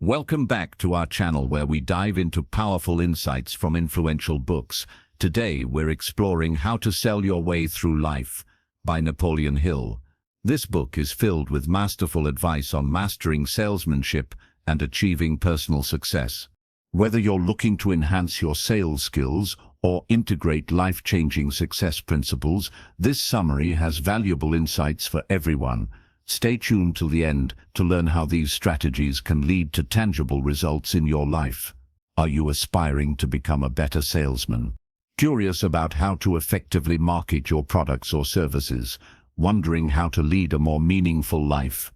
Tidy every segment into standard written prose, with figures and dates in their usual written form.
Welcome back to our channel where we dive into powerful insights from influential books. Today we're exploring How to Sell Your Way Through Life by Napoleon Hill. This book is filled with masterful advice on mastering salesmanship and achieving personal success. Whether you're looking to enhance your sales skills or integrate life-changing success principles, this summary has valuable insights for everyone. Stay tuned till the end to learn how these strategies can lead to tangible results in your life. Are you aspiring to become a better salesman? Curious about how to effectively market your products or services? Wondering how to lead a more meaningful life?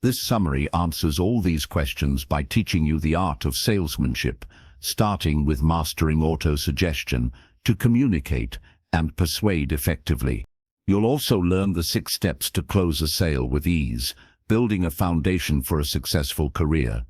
This summary answers all these questions by teaching you the art of salesmanship, starting with mastering auto-suggestion to communicate and persuade effectively. You'll also learn the 6 steps to close a sale with ease, building a foundation for a successful career.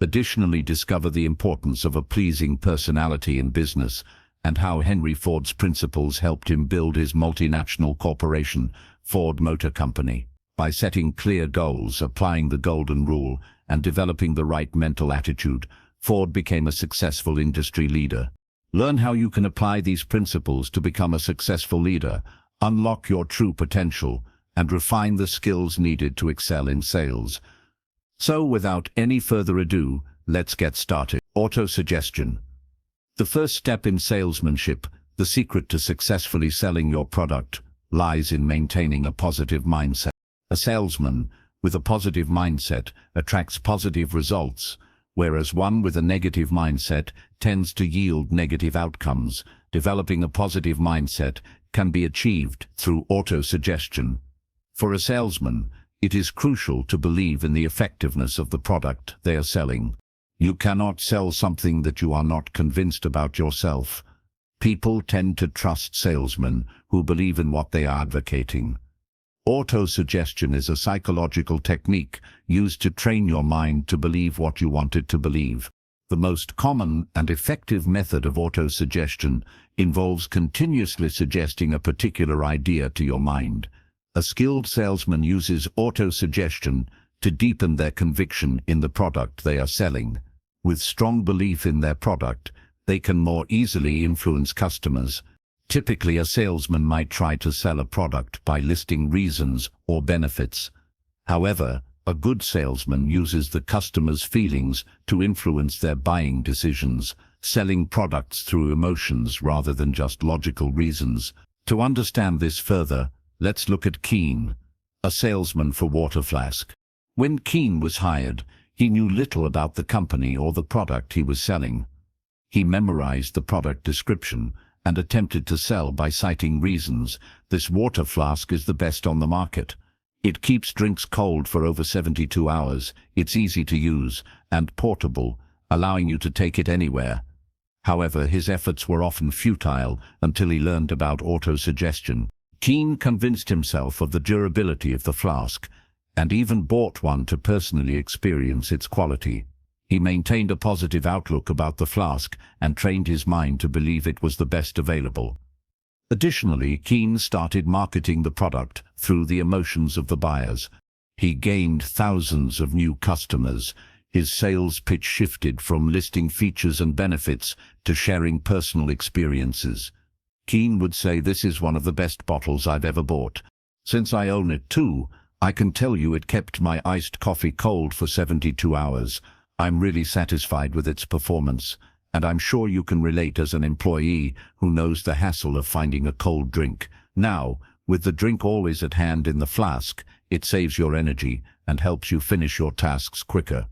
Additionally, discover the importance of a pleasing personality in business and how Henry Ford's principles helped him build his multinational corporation, Ford Motor Company. By setting clear goals, applying the golden rule, and developing the right mental attitude, Ford became a successful industry leader. Learn how you can apply these principles to become a successful leader, unlock your true potential, and refine the skills needed to excel in sales. So, without any further ado, let's get started. Auto-suggestion. The first step in salesmanship, the secret to successfully selling your product, lies in maintaining a positive mindset. A salesman with a positive mindset attracts positive results, whereas one with a negative mindset tends to yield negative outcomes. Developing a positive mindset can be achieved through auto-suggestion. For a salesman, it is crucial to believe in the effectiveness of the product they are selling. You cannot sell something that you are not convinced about yourself. People tend to trust salesmen who believe in what they are advocating. Auto-suggestion is a psychological technique used to train your mind to believe what you want it to believe. The most common and effective method of auto-suggestion involves continuously suggesting a particular idea to your mind. A skilled salesman uses auto-suggestion to deepen their conviction in the product they are selling. With strong belief in their product, they can more easily influence customers. Typically, a salesman might try to sell a product by listing reasons or benefits. However, a good salesman uses the customer's feelings to influence their buying decisions, selling products through emotions rather than just logical reasons. To understand this further, let's look at Keene, a salesman for Water Flask. When Keene was hired, he knew little about the company or the product he was selling. He memorized the product description and attempted to sell by citing reasons. This water flask is the best on the market. It keeps drinks cold for over 72 hours, it's easy to use, and portable, allowing you to take it anywhere. However, his efforts were often futile until he learned about auto-suggestion. Keene convinced himself of the durability of the flask, and even bought one to personally experience its quality. He maintained a positive outlook about the flask and trained his mind to believe it was the best available. Additionally, Keene started marketing the product through the emotions of the buyers. He gained thousands of new customers. His sales pitch shifted from listing features and benefits to sharing personal experiences. Keene would say, "This is one of the best bottles I've ever bought. Since I own it too, I can tell you it kept my iced coffee cold for 72 hours. I'm really satisfied with its performance. And I'm sure you can relate as an employee who knows the hassle of finding a cold drink. Now, with the drink always at hand in the flask, it saves your energy and helps you finish your tasks quicker."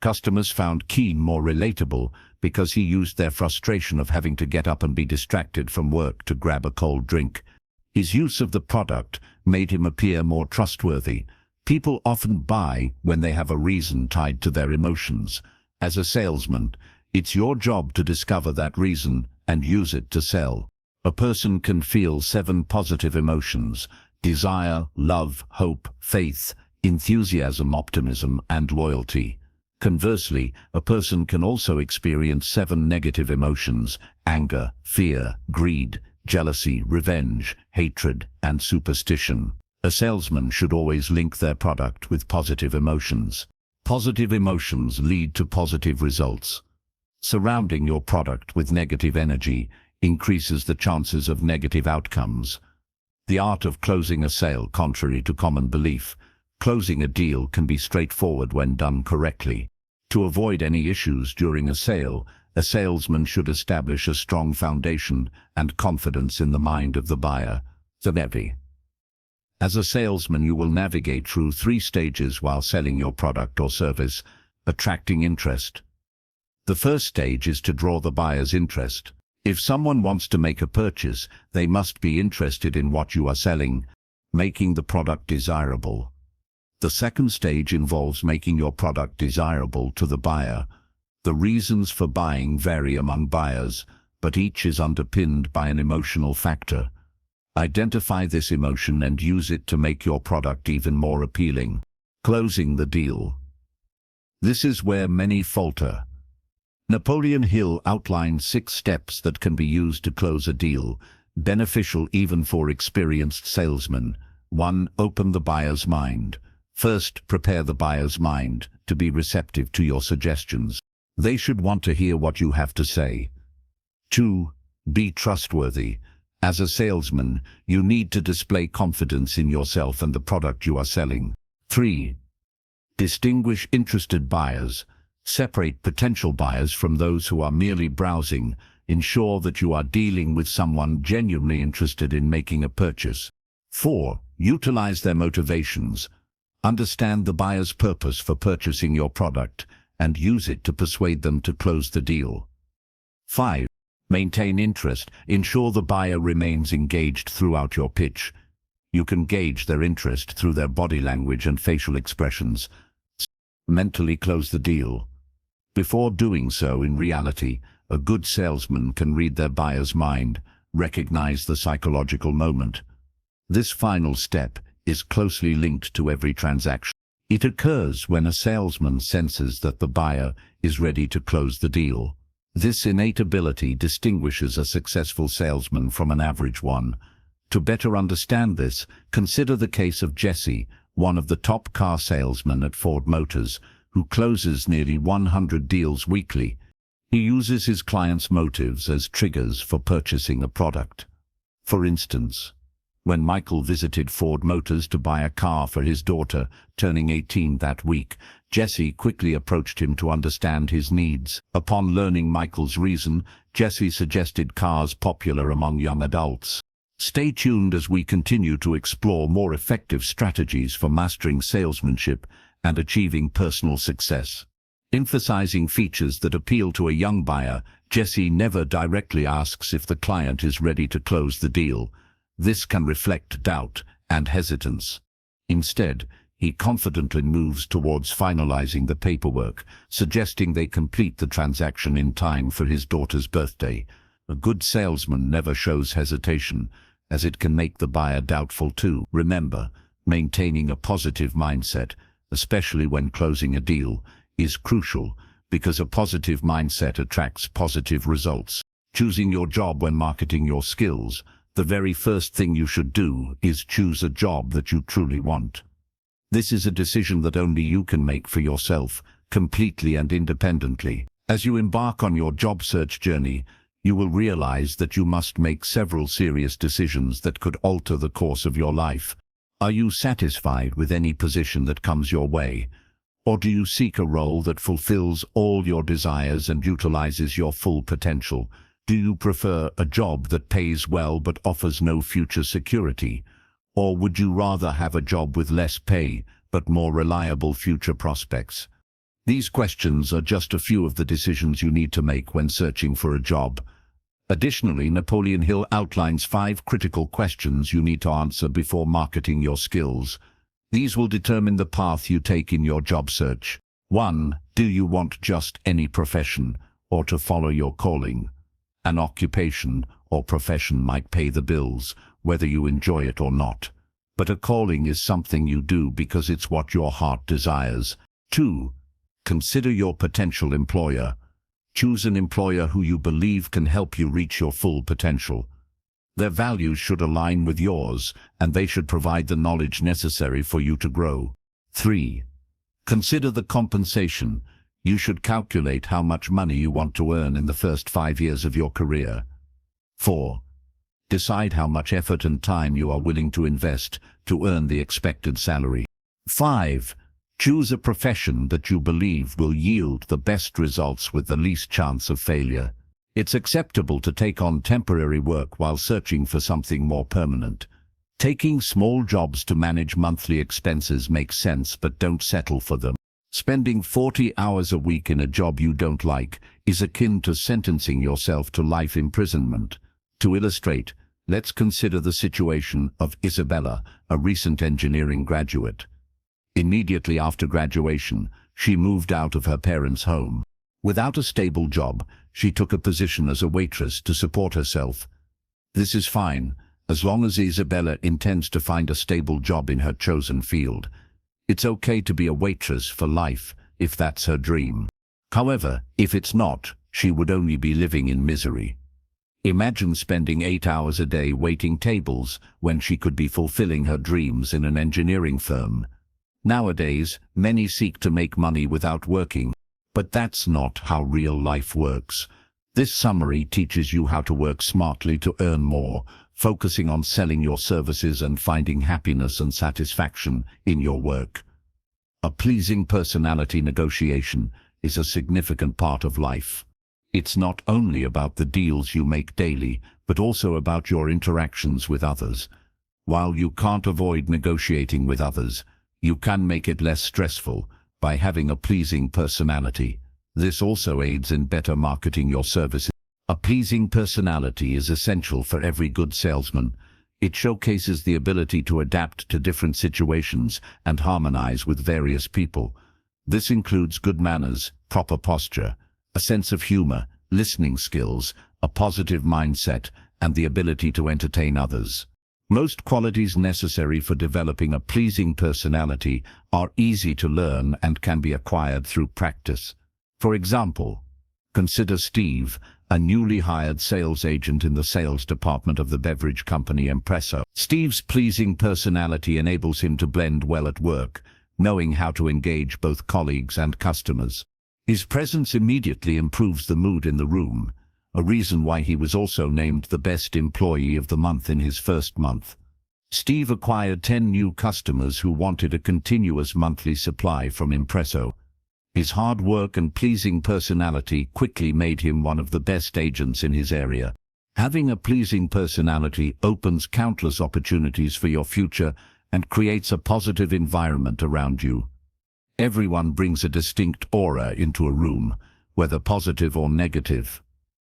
Customers found Keene more relatable because he used their frustration of having to get up and be distracted from work to grab a cold drink. His use of the product made him appear more trustworthy. People often buy when they have a reason tied to their emotions. As a salesman, it's your job to discover that reason and use it to sell. A person can feel 7 positive emotions: desire, love, hope, faith, enthusiasm, optimism, and loyalty. Conversely, a person can also experience 7 negative emotions: anger, fear, greed, jealousy, revenge, hatred, and superstition. A salesman should always link their product with positive emotions. Positive emotions lead to positive results. Surrounding your product with negative energy increases the chances of negative outcomes. The art of closing a sale. Contrary to common belief, closing a deal can be straightforward when done correctly. To avoid any issues during a sale, a salesman should establish a strong foundation and confidence in the mind of the buyer. As a salesman, you will navigate through 3 stages while selling your product or service. Attracting interest. The first stage is to draw the buyer's interest. If someone wants to make a purchase, they must be interested in what you are selling, making the product desirable. The second stage involves making your product desirable to the buyer. The reasons for buying vary among buyers, but each is underpinned by an emotional factor. Identify this emotion and use it to make your product even more appealing. Closing the deal. This is where many falter. Napoleon Hill outlined 6 steps that can be used to close a deal, beneficial even for experienced salesmen. 1. Open the buyer's mind. First, prepare the buyer's mind to be receptive to your suggestions. They should want to hear what you have to say. 2. Be trustworthy. As a salesman, you need to display confidence in yourself and the product you are selling. 3. Distinguish interested buyers. Separate potential buyers from those who are merely browsing. Ensure that you are dealing with someone genuinely interested in making a purchase. 4. Utilize their motivations. Understand the buyer's purpose for purchasing your product and use it to persuade them to close the deal. 5. Maintain interest. Ensure the buyer remains engaged throughout your pitch. You can gauge their interest through their body language and facial expressions. Mentally close the deal. Before doing so, in reality, a good salesman can read their buyer's mind, recognize the psychological moment. This final step is closely linked to every transaction. It occurs when a salesman senses that the buyer is ready to close the deal. This innate ability distinguishes a successful salesman from an average one. To better understand this, consider the case of Jesse, one of the top car salesmen at Ford Motors, who closes nearly 100 deals weekly. He uses his clients' motives as triggers for purchasing a product. For instance, when Michael visited Ford Motors to buy a car for his daughter, turning 18 that week, Jesse quickly approached him to understand his needs. Upon learning Michael's reason, Jesse suggested cars popular among young adults. Stay tuned as we continue to explore more effective strategies for mastering salesmanship and achieving personal success. Emphasizing features that appeal to a young buyer, Jesse never directly asks if the client is ready to close the deal. This can reflect doubt and hesitance. Instead, he confidently moves towards finalizing the paperwork, suggesting they complete the transaction in time for his daughter's birthday. A good salesman never shows hesitation, as it can make the buyer doubtful too. Remember, maintaining a positive mindset, especially when closing a deal, is crucial, because a positive mindset attracts positive results. Choosing your job when marketing your skills. The very first thing you should do is choose a job that you truly want. This is a decision that only you can make for yourself, completely and independently. As you embark on your job search journey, you will realize that you must make several serious decisions that could alter the course of your life. Are you satisfied with any position that comes your way? Or do you seek a role that fulfills all your desires and utilizes your full potential? Do you prefer a job that pays well but offers no future security? Or would you rather have a job with less pay but more reliable future prospects? These questions are just a few of the decisions you need to make when searching for a job. Additionally, Napoleon Hill outlines 5 critical questions you need to answer before marketing your skills. These will determine the path you take in your job search. 1. Do you want just any profession, or to follow your calling? An occupation or profession might pay the bills, whether you enjoy it or not. But a calling is something you do because it's what your heart desires. 2. Consider your potential employer. Choose an employer who you believe can help you reach your full potential. Their values should align with yours, and they should provide the knowledge necessary for you to grow. 3. Consider the compensation. You should calculate how much money you want to earn in the first 5 years of your career. 4. Decide how much effort and time you are willing to invest to earn the expected salary. 5. Choose a profession that you believe will yield the best results with the least chance of failure. It's acceptable to take on temporary work while searching for something more permanent. Taking small jobs to manage monthly expenses makes sense, but don't settle for them. Spending 40 hours a week in a job you don't like is akin to sentencing yourself to life imprisonment. To illustrate, let's consider the situation of Isabella, a recent engineering graduate. Immediately after graduation, she moved out of her parents' home. Without a stable job, she took a position as a waitress to support herself. This is fine, as long as Isabella intends to find a stable job in her chosen field. It's okay to be a waitress for life, if that's her dream. However, if it's not, she would only be living in misery. Imagine spending 8 hours a day waiting tables when she could be fulfilling her dreams in an engineering firm. Nowadays, many seek to make money without working, but that's not how real life works. This summary teaches you how to work smartly to earn more, focusing on selling your services and finding happiness and satisfaction in your work. A pleasing personality negotiation is a significant part of life. It's not only about the deals you make daily, but also about your interactions with others. While you can't avoid negotiating with others, you can make it less stressful by having a pleasing personality. This also aids in better marketing your services. A pleasing personality is essential for every good salesman. It showcases the ability to adapt to different situations and harmonize with various people. This includes good manners, proper posture, a sense of humor, listening skills, a positive mindset, and the ability to entertain others. Most qualities necessary for developing a pleasing personality are easy to learn and can be acquired through practice. For example, consider Steve, a newly hired sales agent in the sales department of the beverage company Empresso. Steve's pleasing personality enables him to blend well at work, knowing how to engage both colleagues and customers. His presence immediately improves the mood in the room, a reason why he was also named the best employee of the month in his first month. Steve acquired 10 new customers who wanted a continuous monthly supply from Empresso. His hard work and pleasing personality quickly made him one of the best agents in his area. Having a pleasing personality opens countless opportunities for your future and creates a positive environment around you. Everyone brings a distinct aura into a room, whether positive or negative.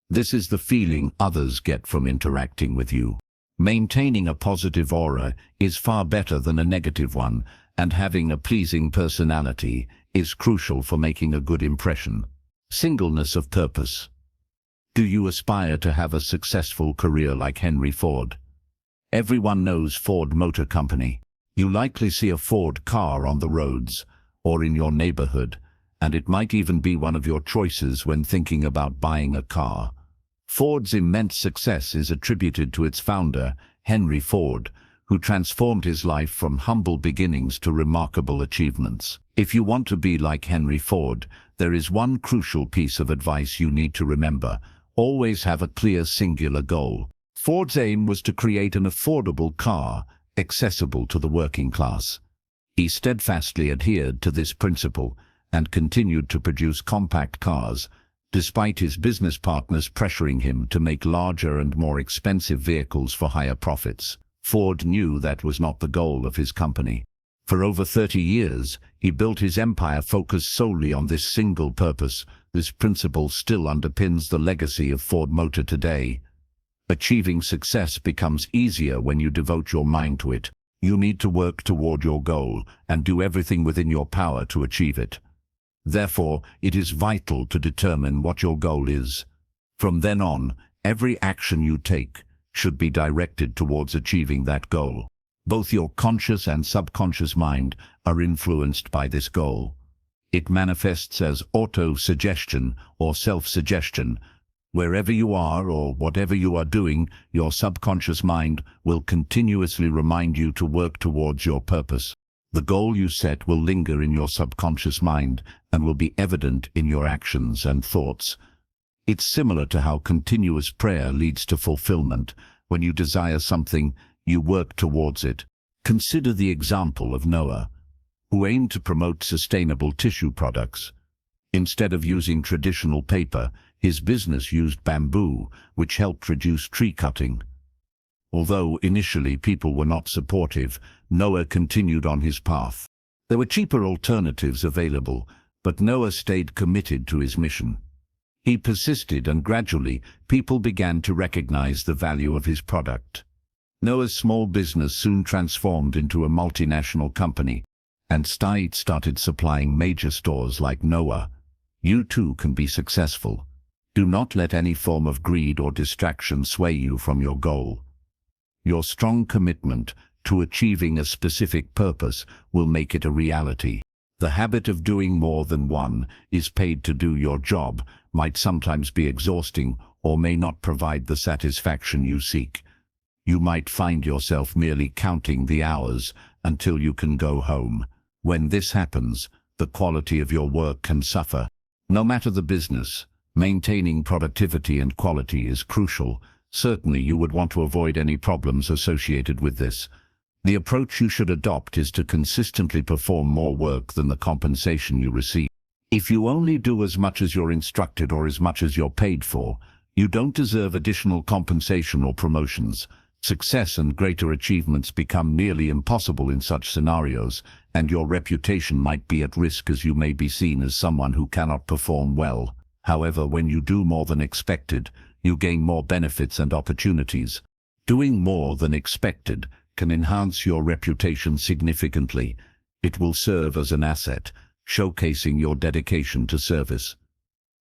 This is the feeling others get from interacting with you. Maintaining a positive aura is far better than a negative one, and having a pleasing personality is crucial for making a good impression. Singleness of purpose. Do you aspire to have a successful career like Henry Ford? Everyone knows Ford Motor Company. You likely see a Ford car on the roads or in your neighborhood, and it might even be one of your choices when thinking about buying a car. Ford's immense success is attributed to its founder, Henry Ford, who transformed his life from humble beginnings to remarkable achievements. If you want to be like Henry Ford, there is one crucial piece of advice you need to remember. Always have a clear, singular goal. Ford's aim was to create an affordable car, accessible to the working class. He steadfastly adhered to this principle and continued to produce compact cars, despite his business partners pressuring him to make larger and more expensive vehicles for higher profits. Ford knew that was not the goal of his company. For over 30 years, he built his empire focused solely on this single purpose. This principle still underpins the legacy of Ford Motor today. Achieving success becomes easier when you devote your mind to it. You need to work toward your goal and do everything within your power to achieve it. Therefore, it is vital to determine what your goal is. From then on, every action you take should be directed towards achieving that goal. Both your conscious and subconscious mind are influenced by this goal. It manifests as auto-suggestion or self-suggestion. Wherever you are or whatever you are doing, your subconscious mind will continuously remind you to work towards your purpose. The goal you set will linger in your subconscious mind and will be evident in your actions and thoughts. It's similar to how continuous prayer leads to fulfillment. When you desire something, you work towards it. Consider the example of Noah, who aimed to promote sustainable tissue products. Instead of using traditional paper, his business used bamboo, which helped reduce tree cutting. Although initially people were not supportive, Noah continued on his path. There were cheaper alternatives available, but Noah stayed committed to his mission. He persisted, and gradually people began to recognize the value of his product. Noah's small business soon transformed into a multinational company, and started supplying major stores like Noah. You too can be successful. Do not let any form of greed or distraction sway you from your goal. Your strong commitment to achieving a specific purpose will make it a reality. The habit of doing more than one is paid to do your job might sometimes be exhausting or may not provide the satisfaction you seek. You might find yourself merely counting the hours until you can go home. When this happens, the quality of your work can suffer. No matter the business, maintaining productivity and quality is crucial. Certainly you would want to avoid any problems associated with this. The approach you should adopt is to consistently perform more work than the compensation you receive. If you only do as much as you're instructed or as much as you're paid for, you don't deserve additional compensation or promotions. Success and greater achievements become nearly impossible in such scenarios, and your reputation might be at risk as you may be seen as someone who cannot perform well. However, when you do more than expected, you gain more benefits and opportunities. Doing more than expected can enhance your reputation significantly. It will serve as an asset, showcasing your dedication to service.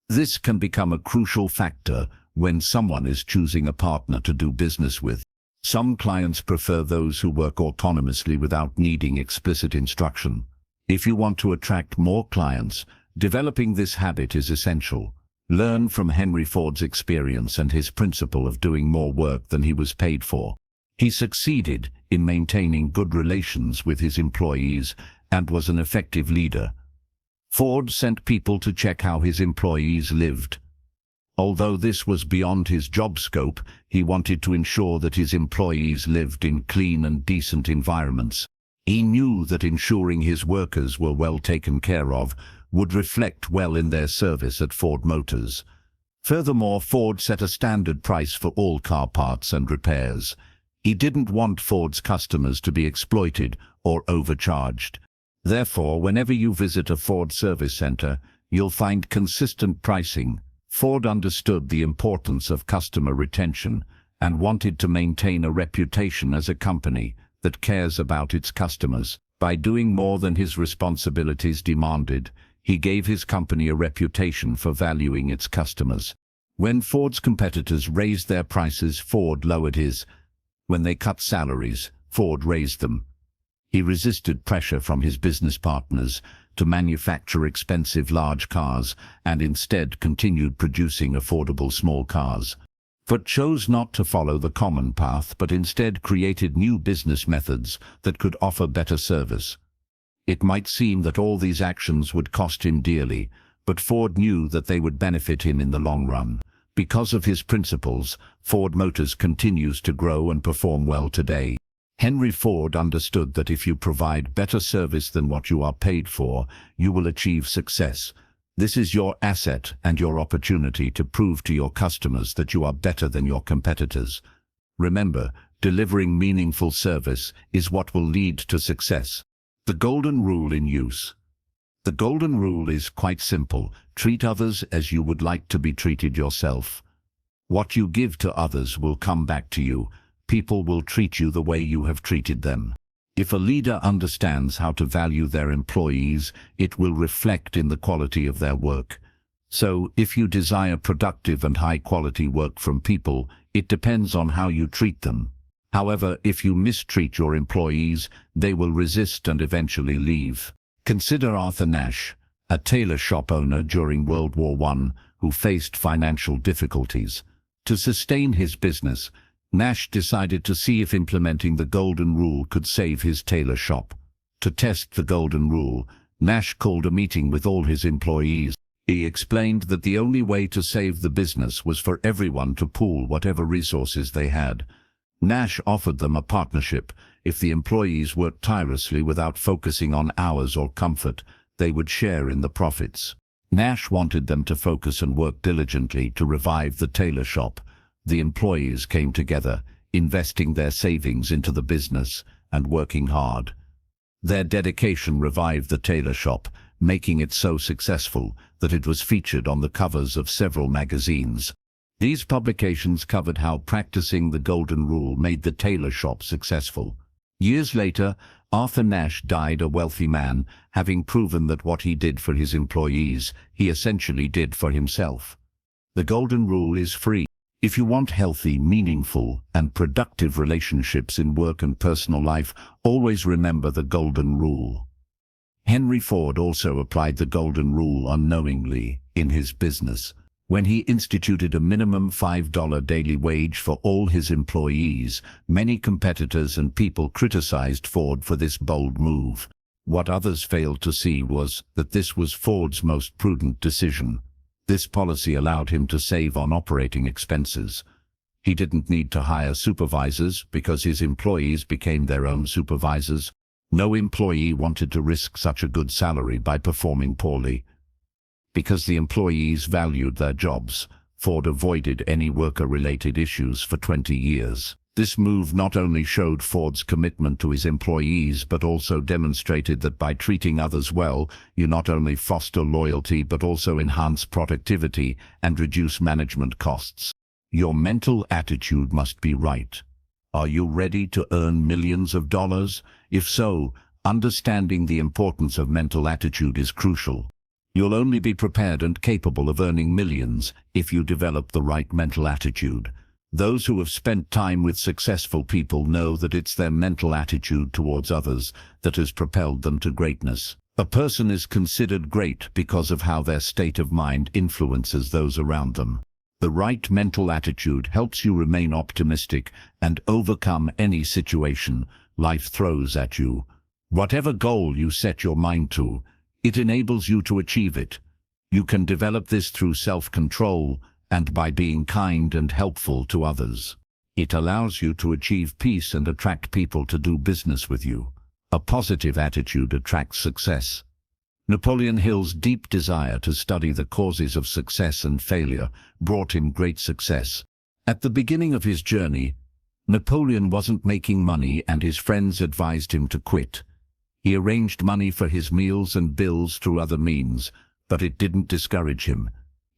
This can become a crucial factor when someone is choosing a partner to do business with. Some clients prefer those who work autonomously without needing explicit instruction. If you want to attract more clients, developing this habit is essential. Learn from Henry Ford's experience and his principle of doing more work than he was paid for. He succeeded in maintaining good relations with his employees and was an effective leader. Ford sent people to check how his employees lived. Although this was beyond his job scope, he wanted to ensure that his employees lived in clean and decent environments. He knew that ensuring his workers were well taken care of would reflect well in their service at Ford Motors. Furthermore, Ford set a standard price for all car parts and repairs. He didn't want Ford's customers to be exploited or overcharged. Therefore, whenever you visit a Ford service center, you'll find consistent pricing. Ford understood the importance of customer retention and wanted to maintain a reputation as a company that cares about its customers. By doing more than his responsibilities demanded, he gave his company a reputation for valuing its customers. When Ford's competitors raised their prices, Ford lowered his. When they cut salaries, Ford raised them. He resisted pressure from his business partners to manufacture expensive large cars and instead continued producing affordable small cars. Ford chose not to follow the common path but instead created new business methods that could offer better service. It might seem that all these actions would cost him dearly, but Ford knew that they would benefit him in the long run. Because of his principles, Ford Motors continues to grow and perform well today. Henry Ford understood that if you provide better service than what you are paid for, you will achieve success. This is your asset and your opportunity to prove to your customers that you are better than your competitors. Remember, delivering meaningful service is what will lead to success. The golden rule in use. The golden rule is quite simple. Treat others as you would like to be treated yourself. What you give to others will come back to you. People will treat you the way you have treated them. If a leader understands how to value their employees, it will reflect in the quality of their work. So, if you desire productive and high-quality work from people, it depends on how you treat them. However, if you mistreat your employees, they will resist and eventually leave. Consider Arthur Nash, a tailor shop owner during World War I who faced financial difficulties. To sustain his business, Nash decided to see if implementing the golden rule could save his tailor shop. To test the golden rule, Nash called a meeting with all his employees. He explained that the only way to save the business was for everyone to pool whatever resources they had. Nash offered them a partnership. If the employees worked tirelessly without focusing on hours or comfort, they would share in the profits. Nash wanted them to focus and work diligently to revive the tailor shop. The employees came together, investing their savings into the business and working hard. Their dedication revived the tailor shop, making it so successful that it was featured on the covers of several magazines. These publications covered how practicing the golden rule made the tailor shop successful. Years later, Arthur Nash died a wealthy man, having proven that what he did for his employees, he essentially did for himself. The golden rule is free. If you want healthy, meaningful, and productive relationships in work and personal life, always remember the golden rule. Henry Ford also applied the golden rule unknowingly in his business. When he instituted a minimum $5 daily wage for all his employees, many competitors and people criticized Ford for this bold move. What others failed to see was that this was Ford's most prudent decision. This policy allowed him to save on operating expenses. He didn't need to hire supervisors because his employees became their own supervisors. No employee wanted to risk such a good salary by performing poorly. Because the employees valued their jobs, Ford avoided any worker-related issues for 20 years. This move not only showed Ford's commitment to his employees but also demonstrated that by treating others well, you not only foster loyalty but also enhance productivity and reduce management costs. Your mental attitude must be right. Are you ready to earn millions of dollars? If so, understanding the importance of mental attitude is crucial. You'll only be prepared and capable of earning millions if you develop the right mental attitude. Those who have spent time with successful people know that it's their mental attitude towards others that has propelled them to greatness. A person is considered great because of how their state of mind influences those around them. The right mental attitude helps you remain optimistic and overcome any situation life throws at you. Whatever goal you set your mind to, it enables you to achieve it. You can develop this through self-control and by being kind and helpful to others. It allows you to achieve peace and attract people to do business with you. A positive attitude attracts success. Napoleon Hill's deep desire to study the causes of success and failure brought him great success. At the beginning of his journey, Napoleon wasn't making money and his friends advised him to quit. He arranged money for his meals and bills through other means, but it didn't discourage him.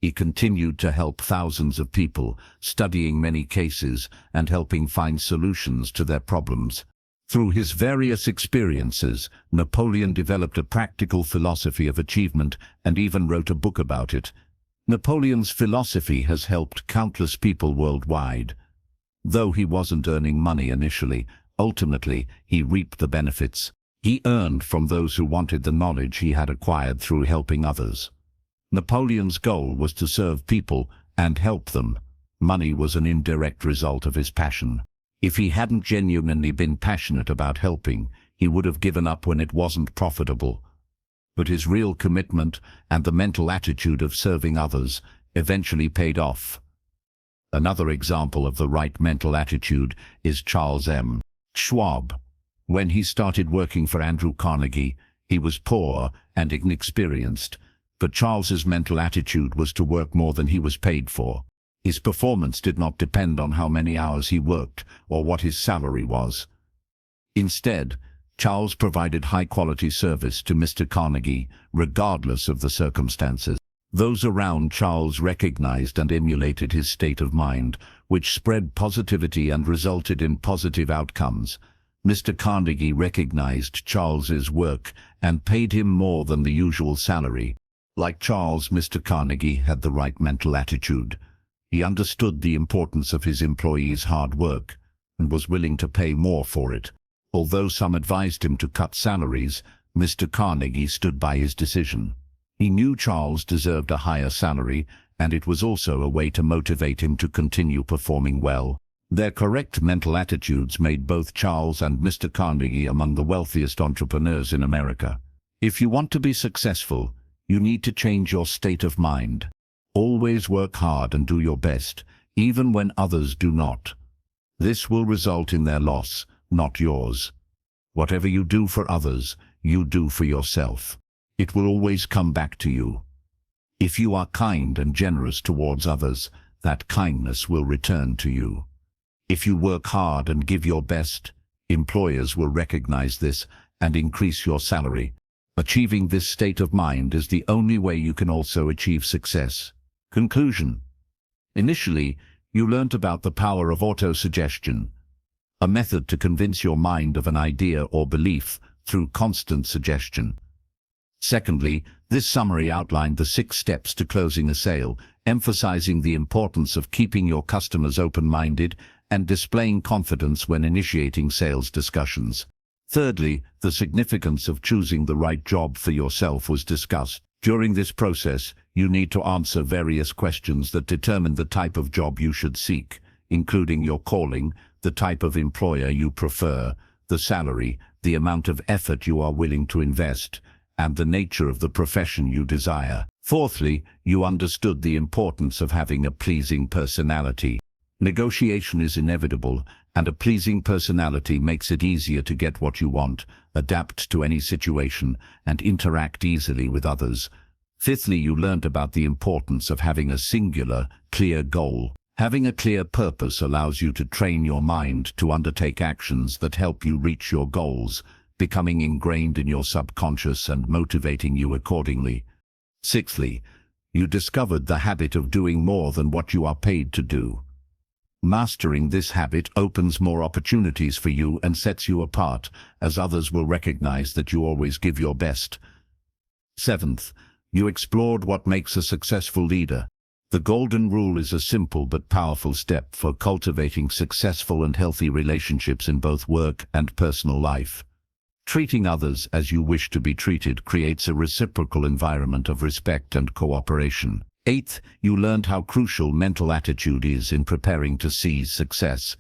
He continued to help thousands of people, studying many cases and helping find solutions to their problems. Through his various experiences, Napoleon developed a practical philosophy of achievement and even wrote a book about it. Napoleon's philosophy has helped countless people worldwide. Though he wasn't earning money initially, ultimately he reaped the benefits. He earned from those who wanted the knowledge he had acquired through helping others. Napoleon's goal was to serve people and help them. Money was an indirect result of his passion. If he hadn't genuinely been passionate about helping, he would have given up when it wasn't profitable. But his real commitment and the mental attitude of serving others eventually paid off. Another example of the right mental attitude is Charles M. Schwab. When he started working for Andrew Carnegie, he was poor and inexperienced, but Charles's mental attitude was to work more than he was paid for. His performance did not depend on how many hours he worked or what his salary was. Instead, Charles provided high-quality service to Mr. Carnegie, regardless of the circumstances. Those around Charles recognized and emulated his state of mind, which spread positivity and resulted in positive outcomes. Mr. Carnegie recognized Charles's work and paid him more than the usual salary. Like Charles, Mr. Carnegie had the right mental attitude. He understood the importance of his employees' hard work and was willing to pay more for it. Although some advised him to cut salaries, Mr. Carnegie stood by his decision. He knew Charles deserved a higher salary, and it was also a way to motivate him to continue performing well. Their correct mental attitudes made both Charles and Mr. Carnegie among the wealthiest entrepreneurs in America. If you want to be successful, you need to change your state of mind. Always work hard and do your best, even when others do not. This will result in their loss, not yours. Whatever you do for others, you do for yourself. It will always come back to you. If you are kind and generous towards others, that kindness will return to you. If you work hard and give your best, employers will recognize this and increase your salary. Achieving this state of mind is the only way you can also achieve success. Conclusion. Initially, you learnt about the power of autosuggestion, a method to convince your mind of an idea or belief through constant suggestion. Secondly, this summary outlined the 6 steps to closing a sale, emphasizing the importance of keeping your customers open-minded and displaying confidence when initiating sales discussions. Thirdly, the significance of choosing the right job for yourself was discussed. During this process, you need to answer various questions that determine the type of job you should seek, including your calling, the type of employer you prefer, the salary, the amount of effort you are willing to invest, and the nature of the profession you desire. Fourthly, you understood the importance of having a pleasing personality. Negotiation is inevitable, and a pleasing personality makes it easier to get what you want, adapt to any situation, and interact easily with others. Fifthly, you learned about the importance of having a singular, clear goal. Having a clear purpose allows you to train your mind to undertake actions that help you reach your goals, becoming ingrained in your subconscious and motivating you accordingly. Sixthly, you discovered the habit of doing more than what you are paid to do. Mastering this habit opens more opportunities for you and sets you apart, as others will recognize that you always give your best. Seventh, you explored what makes a successful leader. The golden rule is a simple but powerful step for cultivating successful and healthy relationships in both work and personal life. Treating others as you wish to be treated creates a reciprocal environment of respect and cooperation. Eighth, you learned how crucial mental attitude is in preparing to seize success.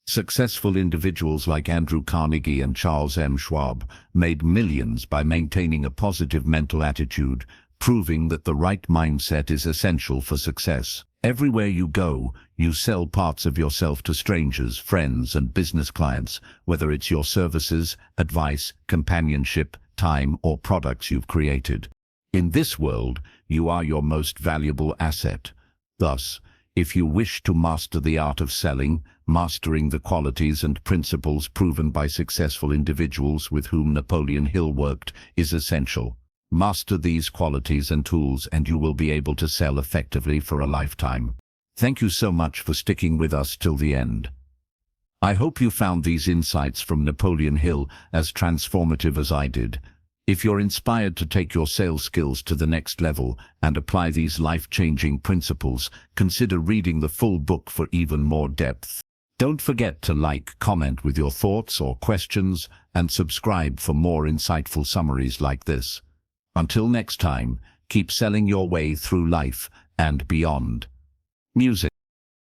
Successful individuals like Andrew Carnegie and Charles M. Schwab made millions by maintaining a positive mental attitude, proving that the right mindset is essential for success. Everywhere you go, you sell parts of yourself to strangers, friends, and business clients, whether it's your services, advice, companionship, time, or products you've created. In this world, you are your most valuable asset. Thus, if you wish to master the art of selling, mastering the qualities and principles proven by successful individuals with whom Napoleon Hill worked is essential. Master these qualities and tools and you will be able to sell effectively for a lifetime. Thank you so much for sticking with us till the end. I hope you found these insights from Napoleon Hill as transformative as I did. If you're inspired to take your sales skills to the next level and apply these life-changing principles, consider reading the full book for even more depth. Don't forget to like, comment with your thoughts or questions, and subscribe for more insightful summaries like this. Until next time, keep selling your way through life and beyond. Music.